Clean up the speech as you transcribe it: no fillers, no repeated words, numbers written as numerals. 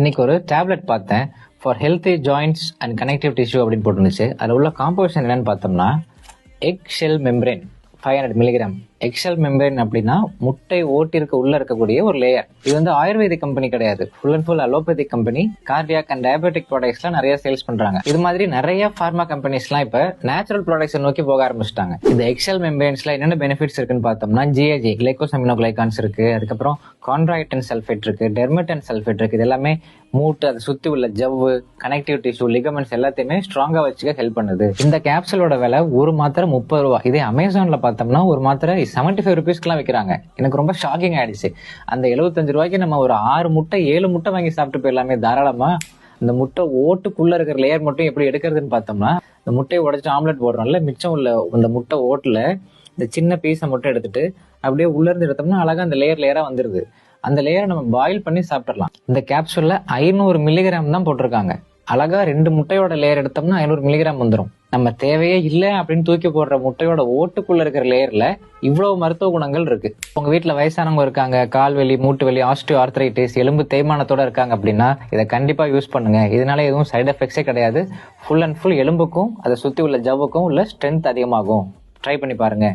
இன்னைக்கு ஒரு டேப்லெட் பார்த்தேன். For healthy joints and connective tissue அப்படின்னு போட்டுருந்துச்சு. அதில் உள்ள காம்போசிஷன் என்னன்னு பார்த்தோம்னா egg shell membrane 500 milligram. Eggshell membrane அப்படின்னா முட்டை ஓட்டிற்கு உள்ள இருக்கக்கூடிய ஒரு லேயர். இது வந்து ஆயுர்வேதிக் கம்பெனி கிடையாது, full and full allopathic company. Cardiac and diabetic ப்ராடக்ட்ஸ்லாம் நிறைய சேல்ஸ் பண்றாங்க. இது மாதிரி நிறைய ஃபார்மா கம்பெனிஸ்லாம் இப்ப நேச்சுரல் ப்ராடக்ட்ஸ் நோக்கி போக ஆரம்பிச்சிட்டாங்க. இந்த எக்ஷெல் மெம்பரேன்ஸ்ல என்னென்ன பெனிஃபிட்ஸ் இருக்குன்னு பார்த்தோம்னா GAG கிளைகோசமினோகிளைகான்ஸ் இருக்கு, அதுக்கப்புறம் கான்ட்ராக்டன் சல்ஃபேட் இருக்கு, டெர்மட்டன் சல்ஃபேட் இருக்கு. இது எல்லாமே மூட்டு, அதை சுத்தி உள்ள ஜவ்வு, கனெக்டிவ் டிஷ்யூ, லிகமெண்ட்ஸ் எல்லாத்தையுமே ஸ்ட்ராங்கா வச்சுக்க ஹெல்ப் பண்ணுது. இந்த கேப்சூலோட விலை ஒரு மாத்திரை 30 ரூபா. இதே அமேசான்ல பார்த்தோம்னா ஒரு மாத்திரை 75 ருபீஸ்க்குலாம் விற்கிறாங்க. எனக்கு ரொம்ப ஷாக்கிங் ஆயிடுச்சு. அந்த 75 ரூபாய்க்கு நம்ம ஒரு 6 முட்டை 7 முட்டை வாங்கி சாப்பிட்டு போயிடலாமே தாராளமா. இந்த முட்டை ஓட்டுக்குள்ள இருக்கிற லேயர் மட்டும் எப்படி எடுக்கிறதுன்னு பார்த்தோம்னா, இந்த முட்டையை உடைச்சு ஆம்லெட் போடுறோம்ல, மிச்சம் உள்ள இந்த முட்டை ஓட்டுல இந்த சின்ன பீஸை மட்டும் எடுத்துட்டு அப்படியே உள்ள இருந்து எடுத்தோம்னா அழகா அந்த லேயரா வந்துருது. அந்த லேயரை நம்ம பாயில் பண்ணி சாப்பிடலாம். இந்த கேப்சூல்ல 500 மில்லிகிராம் தான் போட்டிருக்காங்க. அழகா 2 முட்டையோட லேயர் எடுத்தோம்னா 500 மில்லிகிராம் வந்துடும். நம்ம தேவையே இல்லை அப்படின்னு தூக்கி போடுற முட்டையோட ஓட்டுக்குள்ள இருக்கிற லேயர்ல இவ்வளவு மருத்துவ குணங்கள் இருக்கு. உங்க வீட்டுல வயசானவங்க இருக்காங்க, கால்வலி, மூட்டு வலி, ஆஸ்டியோ ஆர்த்ரைட்டிஸ், எலும்பு தேய்மானத்தோட இருக்காங்க அப்படின்னா இதை கண்டிப்பா யூஸ் பண்ணுங்க. இதனால எதுவும் சைடு எஃபெக்ட்ஸே கிடையாது. ஃபுல் அண்ட் ஃபுல் எலும்புக்கும் அதை சுத்தி உள்ள ஜவ்வுக்கும் உள்ள ஸ்ட்ரென்த் அதிகமாகும். ட்ரை பண்ணி பாருங்க.